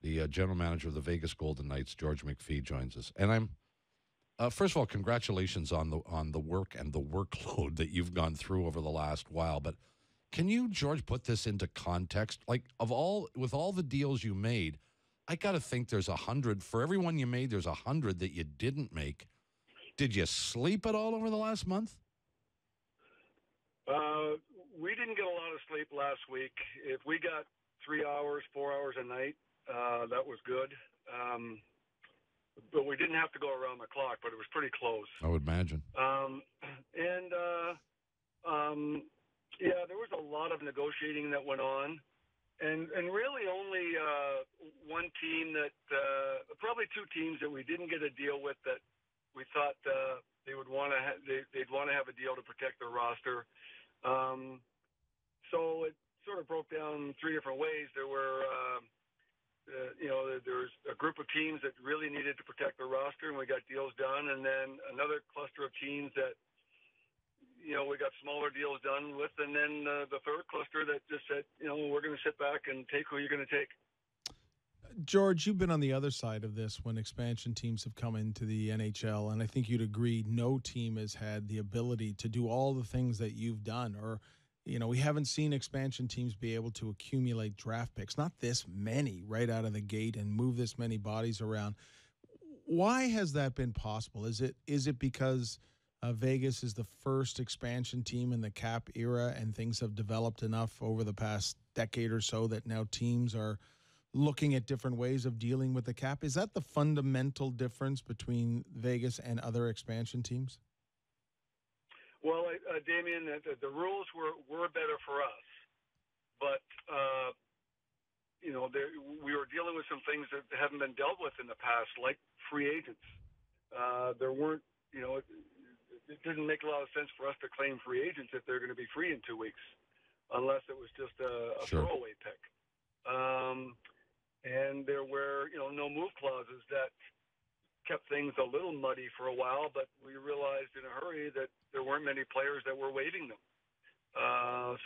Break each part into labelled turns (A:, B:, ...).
A: The general manager of the Vegas Golden Knights, George McPhee, joins us. And I'm first of all, congratulations on the work and the workload that you've gone through over the last while. But can you, George, put this into context? Like with all the deals you made, I got to think there's 100 for everyone you made. There's 100 that you didn't make. Did you sleep at all over the last month?
B: We didn't get a lot of sleep last week. If we got 3 hours, 4 hours a night, that was good. But we didn't have to go around the clock, but it was pretty close.
A: I would imagine.
B: Yeah, there was a lot of negotiating that went on. And really only one team that, probably two teams that we didn't get a deal with that we thought they would want to they'd want to have a deal to protect their roster. So it sort of broke down three different ways. There were, there's a group of teams that really needed to protect their roster, and we got deals done. And then another cluster of teams that, we got smaller deals done with. And then the third cluster that just said, we're going to sit back and take who you're going to take.
C: George, you've been on the other side of this when expansion teams have come into the NHL, and I think you'd agree no team has had the ability to do all the things that you've done. Or, we haven't seen expansion teams be able to accumulate draft picks, not this many right out of the gate, and move this many bodies around. Why has that been possible? Is it because Vegas is the first expansion team in the cap era and things have developed enough over the past decade or so that now teams are looking at different ways of dealing with the cap? Is that the fundamental difference between Vegas and other expansion teams?
B: Well, Damien, the rules were better for us, but we were dealing with some things that haven't been dealt with in the past, like free agents. There weren't, it didn't make a lot of sense for us to claim free agents if they're going to be free in 2 weeks, unless it was just a throwaway pick. And there were, no move clauses that kept things a little muddy for a while, but we realized in a hurry that there weren't many players that were waiving them.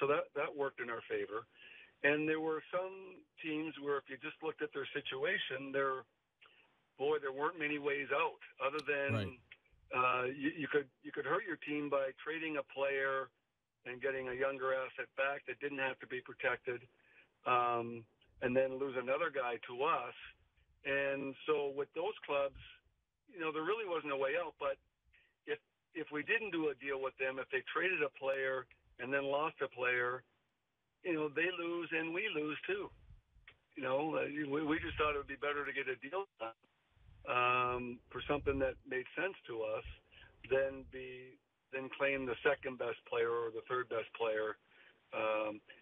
B: So that worked in our favor. And there were some teams where if you just looked at their situation, there weren't many ways out other than you could hurt your team by trading a player and getting a younger asset back that didn't have to be protected. And then lose another guy to us. And so with those clubs, there really wasn't a way out. But if we didn't do a deal with them, if they traded a player and then lost a player, they lose and we lose too. We just thought it would be better to get a deal done for something that made sense to us than claim the second best player or the third best player.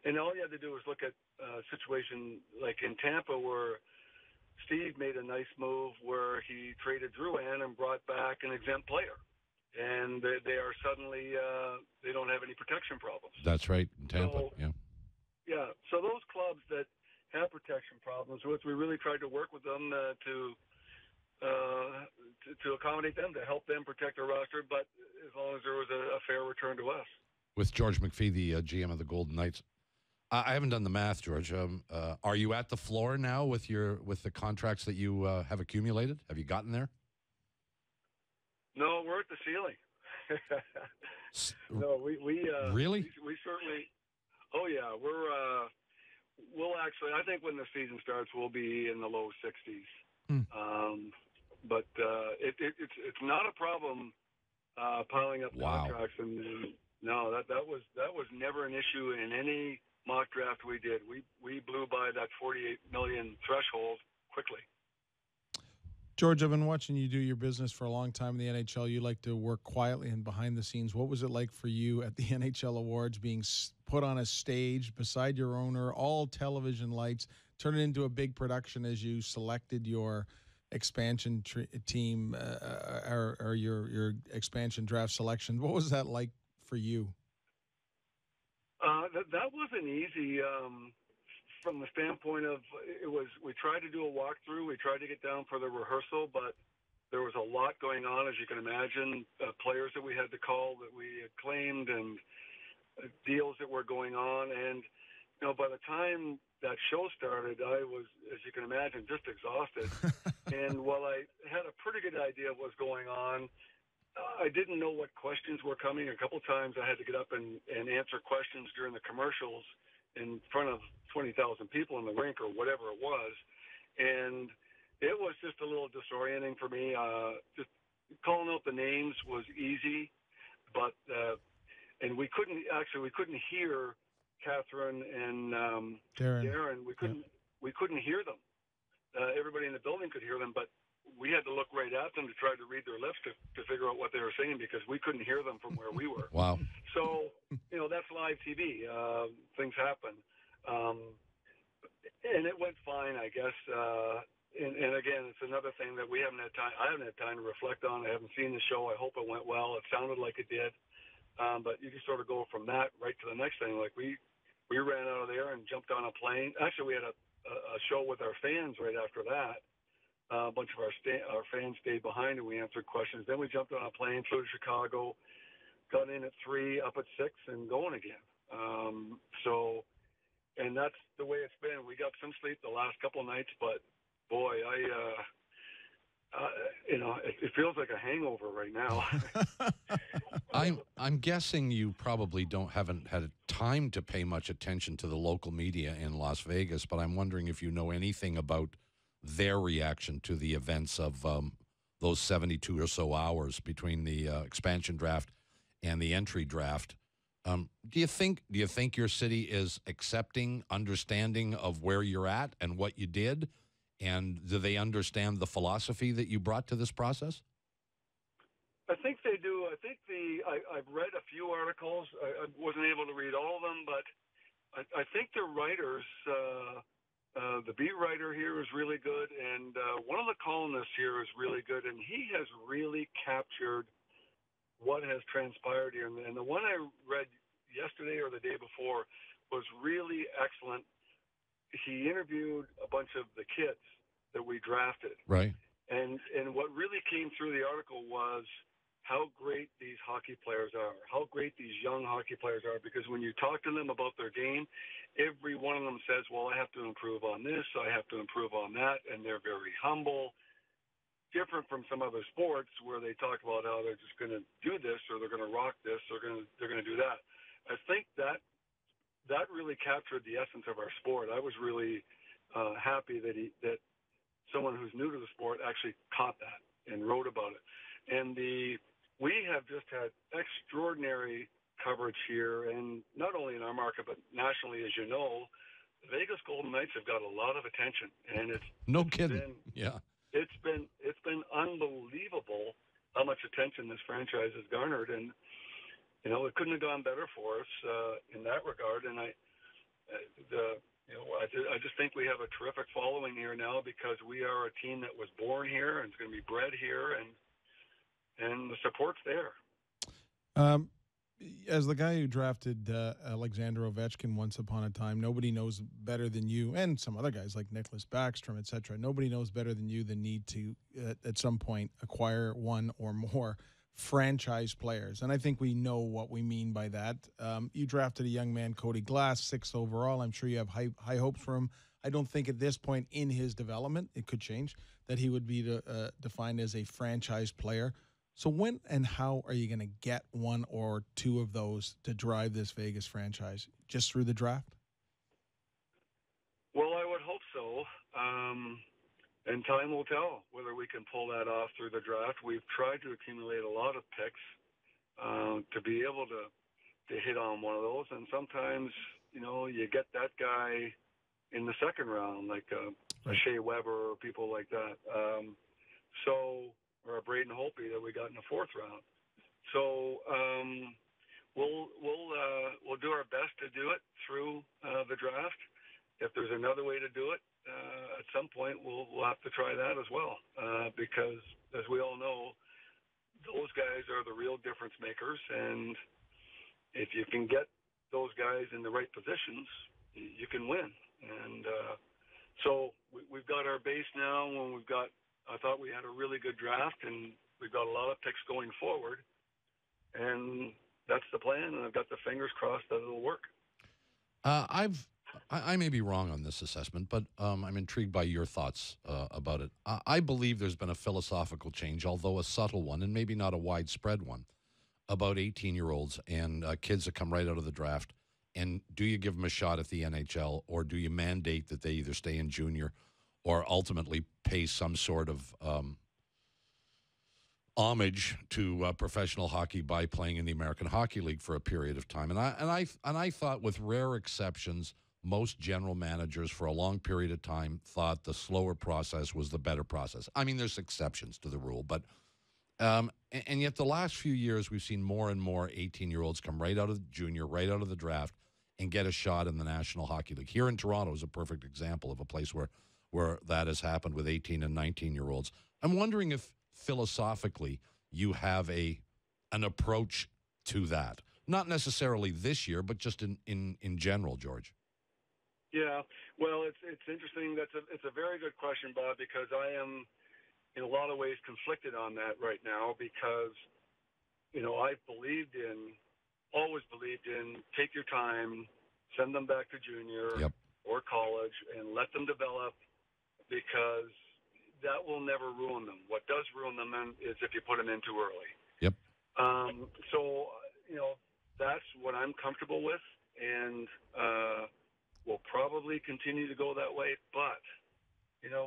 B: And all you had to do was look at a situation like in Tampa where Steve made a nice move where he traded Drouin and brought back an exempt player. And they are suddenly, they don't have any protection problems.
A: That's right, in Tampa, yeah.
B: Yeah, so those clubs that have protection problems, we really tried to work with them to accommodate them, to help them protect their roster, but as long as there was a fair return to us.
A: With George McPhee, the GM of the Golden Knights. I haven't done the math, George. Are you at the floor now with the contracts that you have accumulated? Have you gotten there?
B: No, we're at the ceiling. No, we
A: really?
B: We certainly. Oh yeah, we'll actually. I think when the season starts, we'll be in the low 60s. But it's not a problem piling up contracts and. No, that was never an issue in any mock draft we did. We blew by that $48 million threshold quickly.
C: George, I've been watching you do your business for a long time in the NHL. You like to work quietly and behind the scenes. What was it like for you at the NHL Awards, being put on a stage beside your owner, all television lights, turn it into a big production as you selected your expansion team or your expansion draft selection? What was that like for you?
B: That wasn't easy from the standpoint of we tried to do a walkthrough. We tried to get down for the rehearsal, but there was a lot going on, as you can imagine, players that we had to call that we had claimed and deals that were going on. And by the time that show started, I was, as you can imagine, just exhausted. And while I had a pretty good idea of what was going on, I didn't know what questions were coming. A couple times I had to get up and answer questions during the commercials in front of 20,000 people in the rink or whatever it was. And it was just a little disorienting for me. Just calling out the names was easy, but and we couldn't hear Catherine and Darren. We couldn't hear them. Everybody in the building could hear them, but we had to look right at them to try to read their lips to figure out what they were saying because we couldn't hear them from where we were.
A: Wow.
B: So, that's live TV. Things happen. And it went fine, I guess. And again, it's another thing that I haven't had time to reflect on. I haven't seen the show. I hope it went well. It sounded like it did. But you just sort of go from that right to the next thing. Like we ran out of there and jumped on a plane. Actually, we had a show with our fans right after that. A bunch of our fans stayed behind and we answered questions. Then we jumped on a plane, flew to Chicago, got in at 3, up at 6, and going again. And that's the way it's been. We got some sleep the last couple of nights, but boy, it feels like a hangover right now.
A: I'm guessing you probably haven't had time to pay much attention to the local media in Las Vegas, but I'm wondering if you know anything about their reaction to the events of those 72 or so hours between the expansion draft and the entry draft. Do you think your city is accepting, understanding of where you're at and what you did? And do they understand the philosophy that you brought to this process?
B: I think they do. I think I've read a few articles. I wasn't able to read all of them, but I think the writers, the beat writer here is really good, and one of the columnists here is really good, and he has really captured what has transpired here. And the one I read yesterday or the day before was really excellent. He interviewed a bunch of the kids that we drafted.
A: Right.
B: And what really came through the article was how great these hockey players are, how great these young hockey players are, because when you talk to them about their game, every one of them says, well, I have to improve on this, I have to improve on that, and they're very humble. Different from some other sports where they talk about how they're just going to do this or they're going to rock this or they're going to do that. I think that really captured the essence of our sport. I was really happy that someone who's new to the sport actually caught that and wrote about it. And we have just had extraordinary coverage here, and not only in our market but nationally, as you know. The Vegas Golden Knights have got a lot of attention, and it's
A: no kidding.
B: It's been unbelievable how much attention this franchise has garnered, and it couldn't have gone better for us in that regard. And I just think we have a terrific following here now because we are a team that was born here and is going to be bred here, and the support's there.
C: As the guy who drafted Alexander Ovechkin once upon a time, nobody knows better than you, and some other guys like Nicholas Backstrom, et cetera. Nobody knows better than you the need to, at some point, acquire one or more franchise players. And I think we know what we mean by that. You drafted a young man, Cody Glass, 6th overall. I'm sure you have high hopes for him. I don't think at this point in his development, it could change, that he would be defined as a franchise player. So when and how are you going to get one or two of those to drive this Vegas franchise? Just through the draft?
B: Well, I would hope so. And time will tell whether we can pull that off through the draft. We've tried to accumulate a lot of picks to be able to hit on one of those. And sometimes, you get that guy in the second round, like a Shea Weber or people like that. Or a Braden Holtby that we got in the 4th round. So we'll do our best to do it through the draft. If there's another way to do it, at some point we'll have to try that as well. Because as we all know, those guys are the real difference makers, and if you can get those guys in the right positions, you can win. And so we've got our base now, and I thought we had a really good draft, and we've got a lot of picks going forward, and that's the plan, and I've got the fingers crossed that it'll work.
A: I've I may be wrong on this assessment, but I'm intrigued by your thoughts about it. I believe there's been a philosophical change, although a subtle one, and maybe not a widespread one, about 18-year-olds and kids that come right out of the draft. And do you give them a shot at the NHL, or do you mandate that they either stay in junior or ultimately pay some sort of homage to professional hockey by playing in the American Hockey League for a period of time? And I thought, with rare exceptions, most general managers for a long period of time thought the slower process was the better process. I mean, there's exceptions to the rule, but and yet the last few years we've seen more and more 18-year-olds come right out of the junior, right out of the draft, and get a shot in the National Hockey League. Here in Toronto is a perfect example of a place where that has happened with 18 and 19-year-olds. I'm wondering if philosophically you have an approach to that. Not necessarily this year, but just in general, George.
B: Yeah, well, it's interesting. It's a very good question, Bob, because I am in a lot of ways conflicted on that right now because, I've always believed in take your time, send them back to junior
A: Yep.
B: or college and let them develop because that will never ruin them. What does ruin them is if you put them in too early.
A: Yep.
B: So, that's what I'm comfortable with and we'll probably continue to go that way, but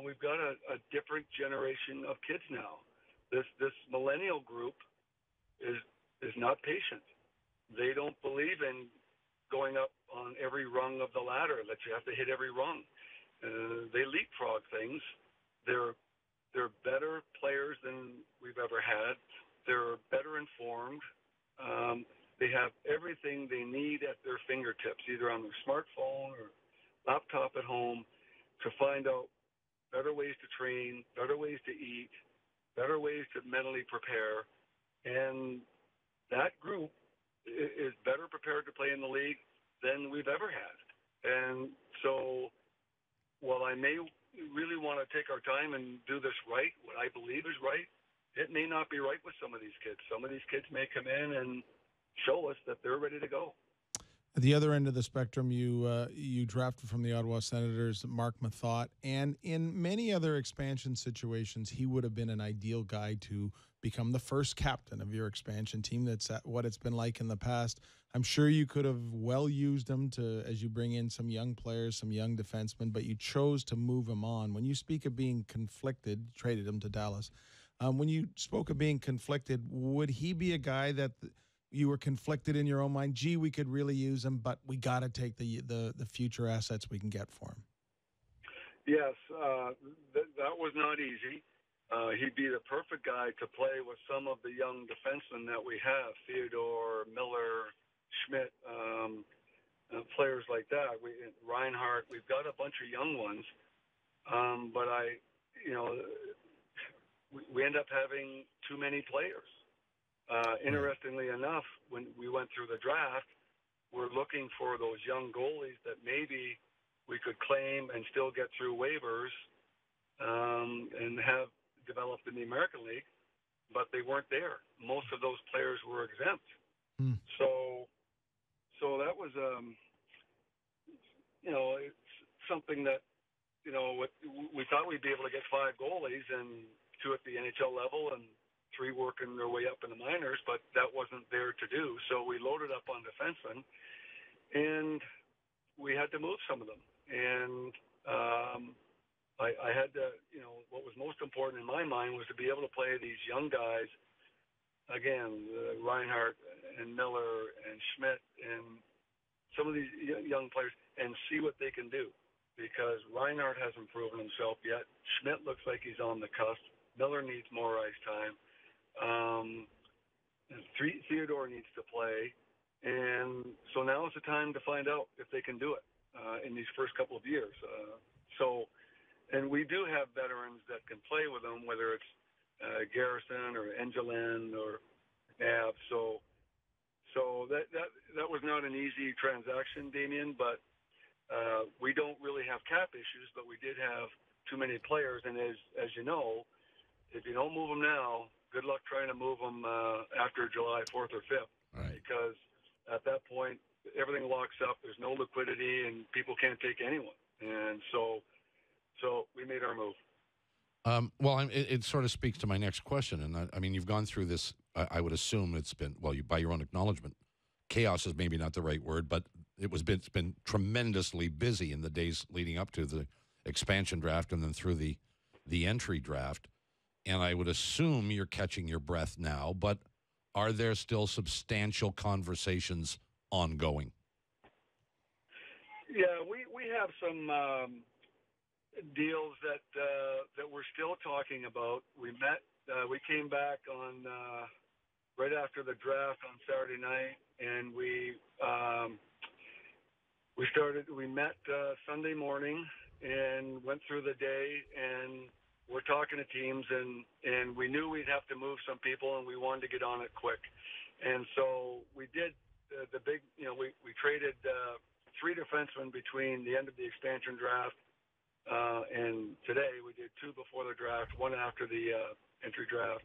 B: we've got a different generation of kids now. This millennial group is not patient. They don't believe in going up on every rung of the ladder that you have to hit every rung. They leapfrog things. They're better players than we've ever had. They're better informed. They have everything they need at their fingertips, either on their smartphone or laptop at home, to find out better ways to train, better ways to eat, better ways to mentally prepare. And that group is better prepared to play in the league than we've ever had. And so while I may really want to take our time and do this right, what I believe is right, it may not be right with some of these kids. Some of these kids may come in and show us that they're ready to go.
C: At the other end of the spectrum, you drafted from the Ottawa Senators Mark Mathot, and in many other expansion situations, he would have been an ideal guy to become the first captain of your expansion team. That's what it's been like in the past. I'm sure you could have well used him as you bring in some young players, some young defensemen, but you chose to move him on. When you speak of being conflicted, traded him to Dallas. When you spoke of being conflicted, would he be a guy that you were conflicted in your own mind? Gee, we could really use him, but we got to take the future assets we can get for him.
B: Yes, that was not easy. He'd be the perfect guy to play with some of the young defensemen that we have, Theodore, Miller, Schmidt, players like that. Reinhardt, we've got a bunch of young ones, but we end up having too many players. Interestingly enough, when we went through the draft, we're looking for those young goalies that maybe we could claim and still get through waivers and have developed in the American League, but they weren't there. Most of those players were exempt. So that was, it's something that, we thought we'd be able to get 5 goalies and 2 at the NHL level and 3 working their way up in the minors, but that wasn't there to do. So we loaded up on defensemen, and we had to move some of them. And I had to, what was most important in my mind was to be able to play these young guys, again, Reinhardt and Miller and Schmidt and some of these young players, and see what they can do. Because Reinhardt hasn't proven himself yet. Schmidt looks like he's on the cusp. Miller needs more ice time. Theodore needs to play, and so now is the time to find out if they can do it in these first couple of years. And we do have veterans that can play with them, whether it's Garrison or Engelin or Nav. So that was not an easy transaction, Damien, but we don't really have cap issues, but we did have too many players, and as you know, if you don't move them now, good luck trying to move them after July 4th or 5th,
A: right?
B: Because at that point, everything locks up. There's no liquidity, and people can't take anyone. And so we made our move.
A: Well, it sort of speaks to my next question. And I mean, you've gone through this, I would assume it's been, well, by your own acknowledgement, chaos is maybe not the right word, but it's been tremendously busy in the days leading up to the expansion draft and then through the entry draft. And I would assume you're catching your breath now, but are there still substantial conversations ongoing?
B: Yeah, we have some deals that we're still talking about. We met. We came back on right after the draft on Saturday night, and we met Sunday morning and went through the day, and we're talking to teams, and we knew we'd have to move some people, and we wanted to get on it quick. And so we did the big, we traded 3 defensemen between the end of the expansion draft and today. We did 2 before the draft, 1 after the entry draft.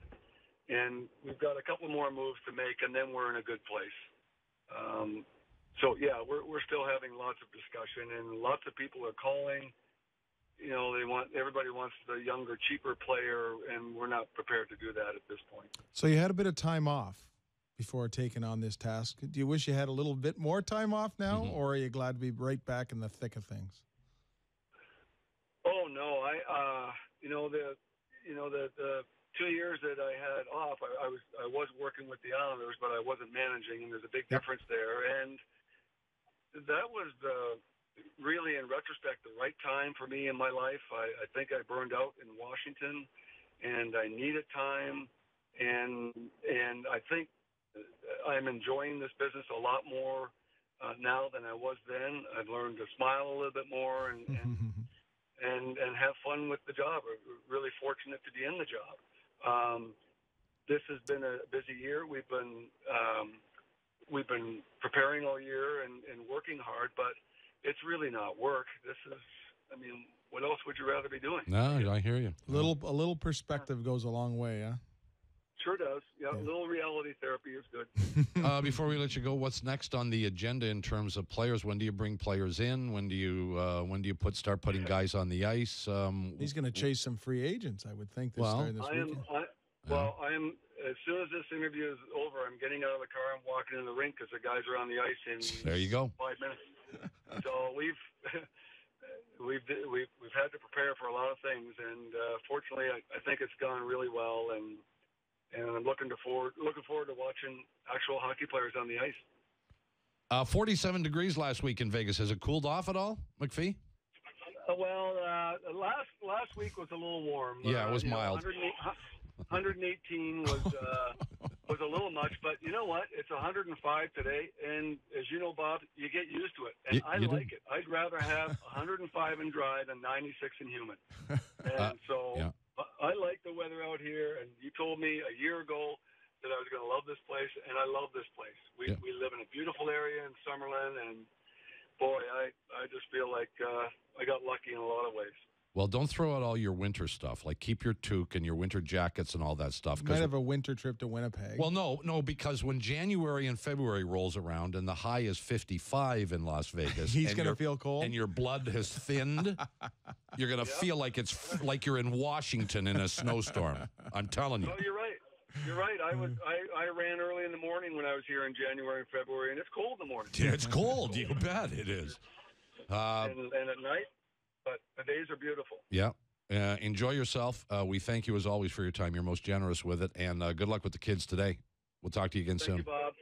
B: And we've got a couple more moves to make, and then we're in a good place. So, yeah, we're still having lots of discussion, and lots of people are calling. Everybody wants the younger, cheaper player, and we're not prepared to do that at this point.
C: So you had a bit of time off before taking on this task. Do you wish you had a little bit more time off now, or are you glad to be right back in the thick of things?
B: Oh no, the 2 years that I had off, I was working with the Islanders, but I wasn't managing, and there's a big difference there. And that was really, in retrospect, the right time for me in my life. I think I burned out in Washington, and I needed time, and I think I'm enjoying this business a lot more now than I was then. I've learned to smile a little bit more and have fun with the job. I'm really fortunate to be in the job. This has been a busy year. We've been preparing all year and working hard, but it's really not work. What else would you rather be doing?
A: No, I hear you.
C: A little perspective goes a long way, huh?
B: Sure does. Yeah, a little reality therapy is good.
A: Before we let you go, what's next on the agenda in terms of players? When do you bring players in? When do you start putting guys on the ice?
C: He's going to chase some free agents, I would think, starting this weekend.
B: I am. As soon as this interview is over, I'm getting out of the car and walking in the rink because the guys are on the ice in
A: there you go.
B: 5 minutes. So we've had to prepare for a lot of things, and fortunately, I think it's gone really well, and I'm looking forward to watching actual hockey players on the ice.
A: 47 degrees last week in Vegas. Has it cooled off at all, McPhee?
B: Last week was a little warm.
A: Yeah, it was mild.
B: 118 was a little much, but you know what? It's 105 today, and as you know, Bob, you get used to it, and I like it. I'd rather have 105 and dry than 96 and humid. And I like the weather out here, and you told me a year ago that I was going to love this place, and I love this place. We live in a beautiful area in Summerlin, and boy, I just feel like I got lucky in a lot of ways.
A: Well, don't throw out all your winter stuff. Like, keep your toque and your winter jackets and all that stuff.
C: You might have a winter trip to Winnipeg.
A: Well, no, because when January and February rolls around and the high is 55 in Las Vegas,
C: he's going to feel cold,
A: and your blood has thinned, you're going to feel like it's like you're in Washington in a snowstorm. I'm telling you.
B: Oh, you're right. You're right. I ran early in the morning when I was here in January and February, and it's cold in the morning.
A: Yeah, it's cold. You bet it is.
B: And at night. But the days are beautiful.
A: Yeah. Enjoy yourself. We thank you, as always, for your time. You're most generous with it. And good luck with the kids today. We'll talk to you again soon.
B: Thank you, Bob.